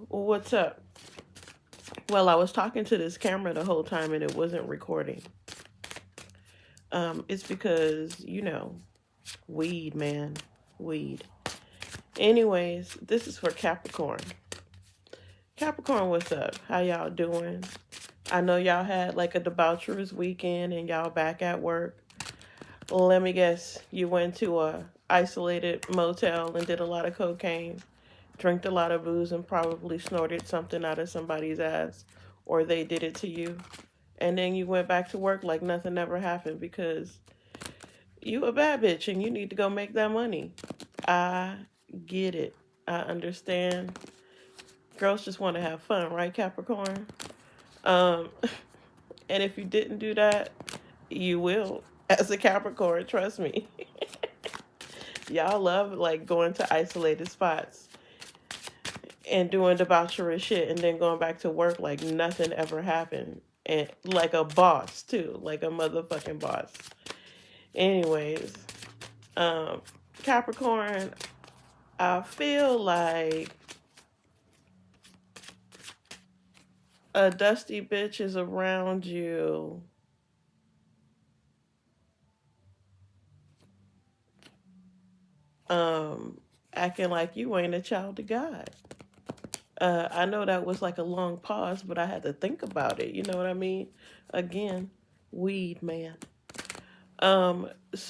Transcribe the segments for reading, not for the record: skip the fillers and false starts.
What's up? Well, I was talking to this camera the whole time and it wasn't recording. It's because, weed, man. Weed. Anyways, this is for Capricorn. Capricorn, what's up? How y'all doing? I know y'all had like a debaucherous weekend and y'all back at work. Well, let me guess. You went to a isolated motel and did a lot of cocaine, drank a lot of booze, and probably snorted something out of somebody's ass, or they did it to you. And then you went back to work like nothing ever happened because you a bad bitch and you need to go make that money. I get it. I understand. Girls just want to have fun, right, Capricorn? Um, and if you didn't do that, you will. As a Capricorn, trust me. Y'all love like going to isolated spots and doing debaucherous shit and then going back to work like nothing ever happened. And like a boss too, like a motherfucking boss. Anyways, um, Capricorn, I feel like a dusty bitch is around you, acting like you ain't a child of God. I know that was like a long pause, but I had to think about it. You know what I mean? Again, weed, man. There's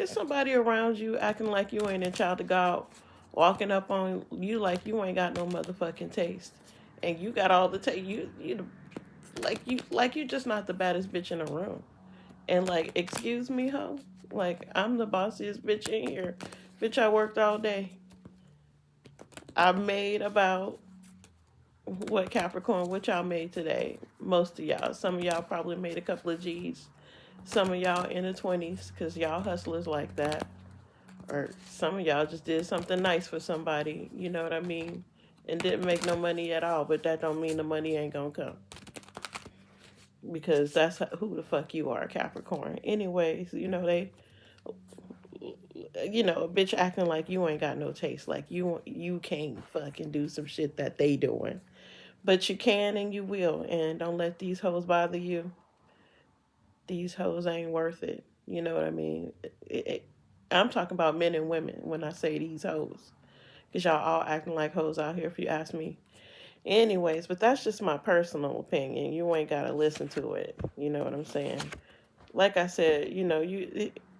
somebody around you acting like you ain't a child of God, walking up on you like you ain't got no motherfucking taste. And you got all the taste. You just not the baddest bitch in the room. And like, excuse me, ho? Like, I'm the bossiest bitch in here. Bitch, I worked all day. I made about what Capricorn, what y'all made today. Most of y'all. Some of y'all probably made a couple of G's. Some of y'all in the 20s because y'all hustlers like that. Or some of y'all just did something nice for somebody, you know what I mean? And didn't make no money at all, but that don't mean the money ain't gonna come. Because that's who the fuck you are, Capricorn. Anyways, a bitch acting like you ain't got no taste, like you can't fucking do some shit that they doing, but you can and you will, and don't let these hoes bother you. These hoes ain't worth it. You know what I mean? I'm talking about men and women when I say these hoes, because y'all all acting like hoes out here. If you ask me, anyways, but that's just my personal opinion. You ain't gotta listen to it. You know what I'm saying? Like I said, you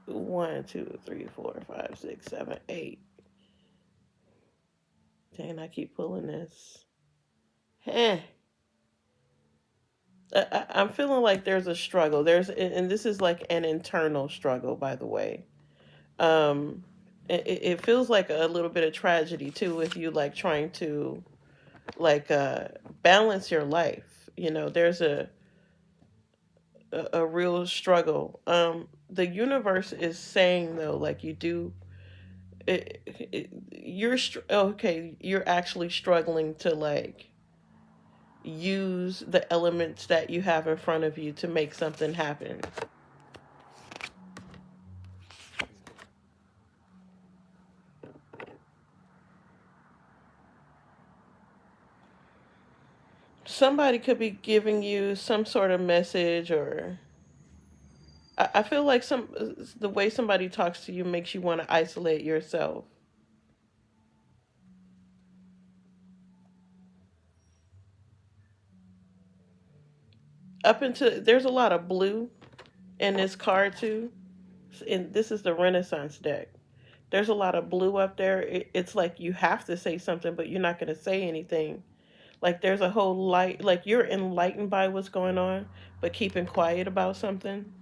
1, 2, 3, 4, 5, 6, 7, 8. Dang, I keep pulling this. Heh. I'm feeling like there's a struggle. And this is like an internal struggle, by the way. Um, it feels like a little bit of tragedy too if you like trying to like balance your life. There's a real struggle. The universe is saying though, like you do okay, you're actually struggling to like use the elements that you have in front of you to make something happen. Somebody could be giving you some sort of message, or I feel like the way somebody talks to you makes you want to isolate yourself. Up into There's a lot of blue in this card too, and this is the Renaissance deck. There's a lot of blue up there. It's like you have to say something, but you're not going to say anything. Like there's a whole light, like you're enlightened by what's going on, but keeping quiet about something,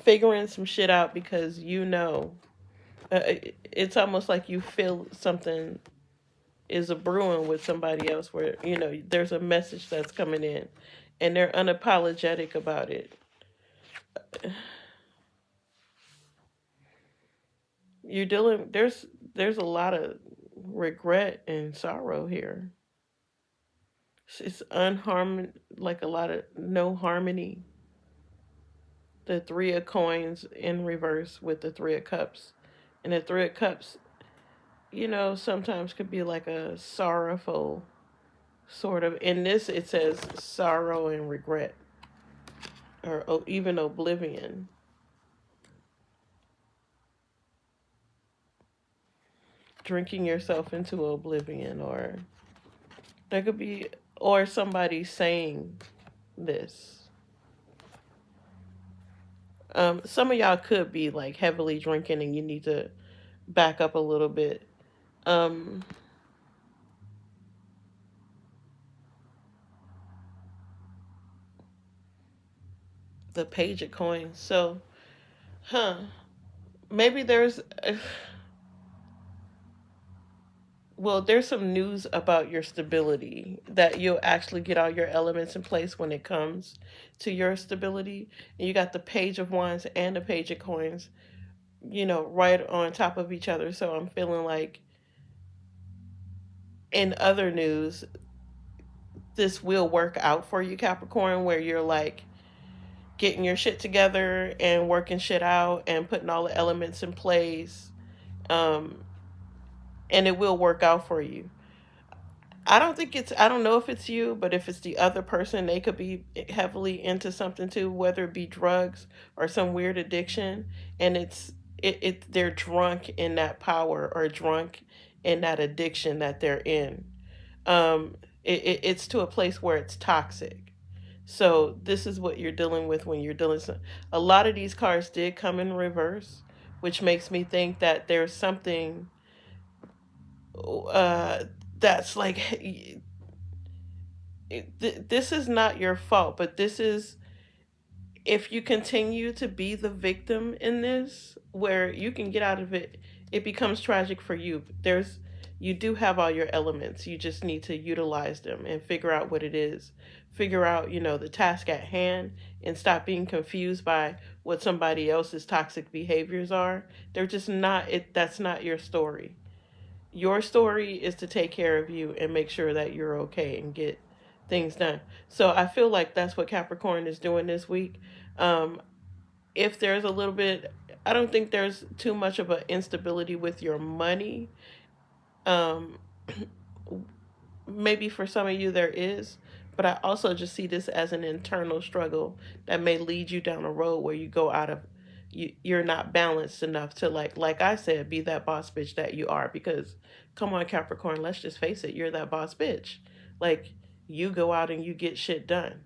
figuring some shit out because it's almost like you feel something is a brewing with somebody else where there's a message that's coming in, and they're unapologetic about it. You're dealing there's a lot of regret and sorrow here. It's unharmon like a lot of no harmony. The Three of Coins in reverse with the Three of Cups, and the Three of Cups. sometimes could be like a sorrowful sort of. In this, it says sorrow and regret, or even oblivion. Drinking yourself into oblivion, or there could be, or somebody saying this. Some of y'all could be like heavily drinking and you need to back up a little bit. Um, the page of coins. So, huh? Maybe there's some news about your stability, that you'll actually get all your elements in place when it comes to your stability. And you got the page of wands and the page of coins, right on top of each other. So I'm feeling like, in other news, this will work out for you, Capricorn, where you're like getting your shit together and working shit out and putting all the elements in place. Um, and it will work out for you. I don't know if it's you, but if it's the other person, they could be heavily into something too, whether it be drugs or some weird addiction. And they're drunk in that power, or drunk in that addiction that they're in. It's to a place where it's toxic. So this is what you're dealing with when you're dealing with. A lot of these cards did come in reverse, which makes me think that there's something uh, that's like, this is not your fault, but this is, if you continue to be the victim in this, where you can get out of it, it becomes tragic for you. You do have all your elements. You just need to utilize them and figure out what it is. Figure out, the task at hand, and stop being confused by what somebody else's toxic behaviors are. They're just not it. That's not your story. Your story is to take care of you and make sure that you're okay and get things done. So I feel like that's what Capricorn is doing this week. Um, if there's a little bit, I don't think there's too much of an instability with your money. Um, Maybe for some of you there is, but I also just see this as an internal struggle that may lead you down a road where you go out of, you're not balanced enough to, like I said, be that boss bitch that you are. Because come on, Capricorn, let's just face it, you're that boss bitch. Like, you go out and you get shit done.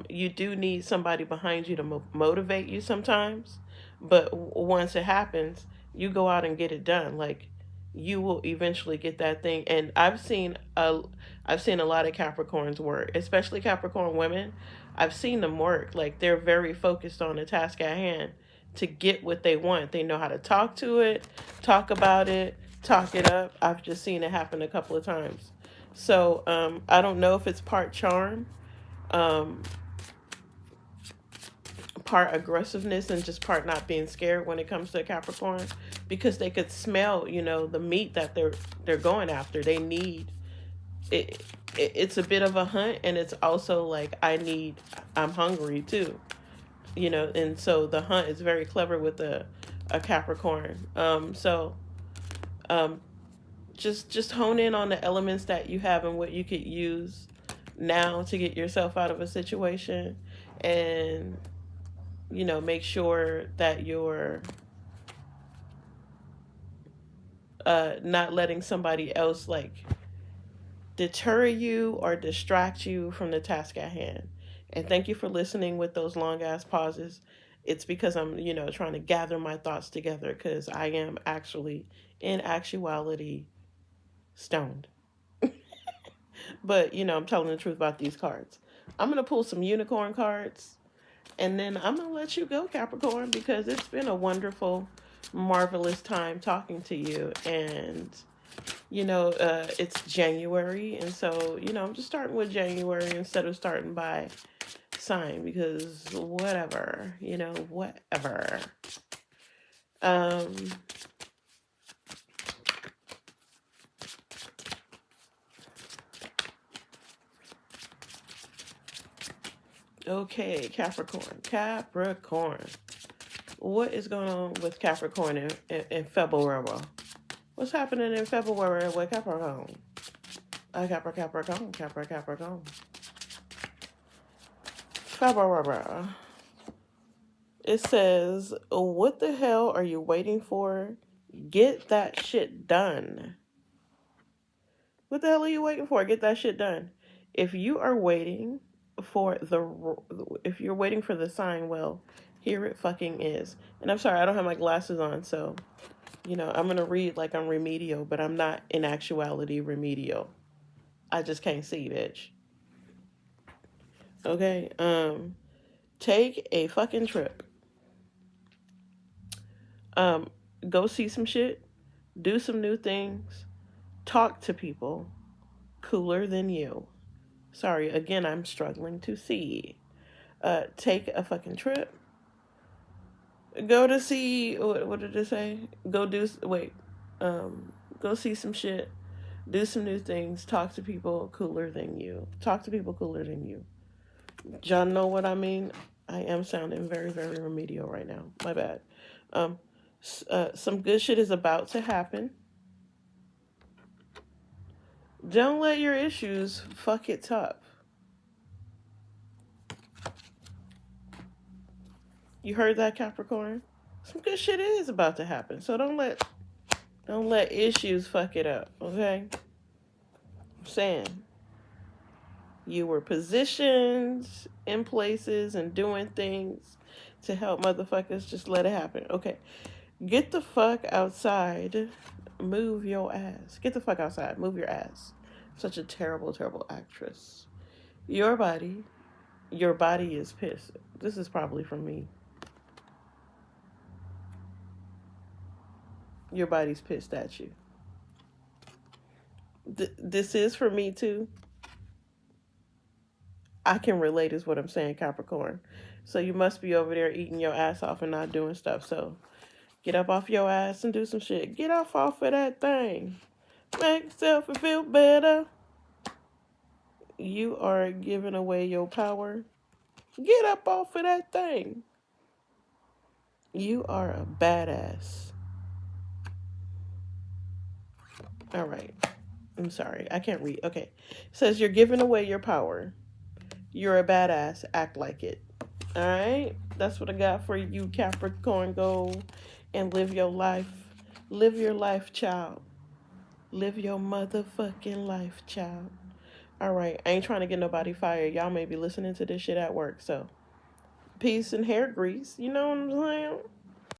You do need somebody behind you to motivate you sometimes, but once it happens, you go out and get it done. Like, you will eventually get that thing. And I've seen a lot of Capricorns work, especially Capricorn women. I've seen them work. Like, they're very focused on the task at hand to get what they want. They know how to talk to it, talk about it, talk it up. I've just seen it happen a couple of times. So I don't know if it's part charm, um, part aggressiveness, and just part not being scared when it comes to a Capricorn, because they could smell, the meat that they're going after. They need it. It's a bit of a hunt, and it's also like, I'm hungry too, and so the hunt is very clever with a Capricorn. So um, just hone in on the elements that you have and what you could use now to get yourself out of a situation, and make sure that you're not letting somebody else like deter you or distract you from the task at hand. And thank you for listening with those long ass pauses. It's because I'm, trying to gather my thoughts together, because I am actually, in actuality, stoned. But, I'm telling the truth about these cards. I'm going to pull some unicorn cards, and then I'm going to let you go, Capricorn, because it's been a wonderful, marvelous time talking to you. And, it's January. And so, I'm just starting with January instead of starting by sign, because whatever, whatever. Um, okay, Capricorn. What is going on with Capricorn in February? What's happening in February with Capricorn? Capricorn. February. It says, what the hell are you waiting for? Get that shit done. What the hell are you waiting for? Get that shit done. If you are waiting for if you're waiting for the sign, well, here it fucking is. And I'm sorry, I don't have my glasses on, so, I'm going to read like I'm remedial, but I'm not in actuality remedial. I just can't see, bitch. Okay? Take a fucking trip. Go see some shit. Do some new things. Talk to people cooler than you. Sorry, again, I'm struggling to see. Take a fucking trip. Go to see, what did it say? Go see some shit. Do some new things. Talk to people cooler than you. Talk to people cooler than you. Y'all know what I mean? I am sounding very, very remedial right now. My bad. Some good shit is about to happen. Don't let your issues fuck it up. You heard that, Capricorn? Some good shit is about to happen. So don't let issues fuck it up, okay? I'm saying you were positioned in places and doing things to help motherfuckers. Just let it happen. Okay. Get the fuck outside. Move your ass. Get the fuck outside. Move your ass. Such a terrible, terrible actress. Your body is pissed. This is probably from me. Your body's pissed at you. This is for me too. I can relate is what I'm saying, Capricorn. So you must be over there eating your ass off and not doing stuff. So get up off your ass and do some shit. Get off of that thing. Make yourself feel better. You are giving away your power. Get up off of that thing. You are a badass. All right. I'm sorry. I can't read. Okay. It says you're giving away your power. You're a badass. Act like it. All right. That's what I got for you, Capricorn. Go and live your life. Live your life, child. Live your motherfucking life, child. All right. I ain't trying to get nobody fired. Y'all may be listening to this shit at work. So, peace and hair grease. You know what I'm saying?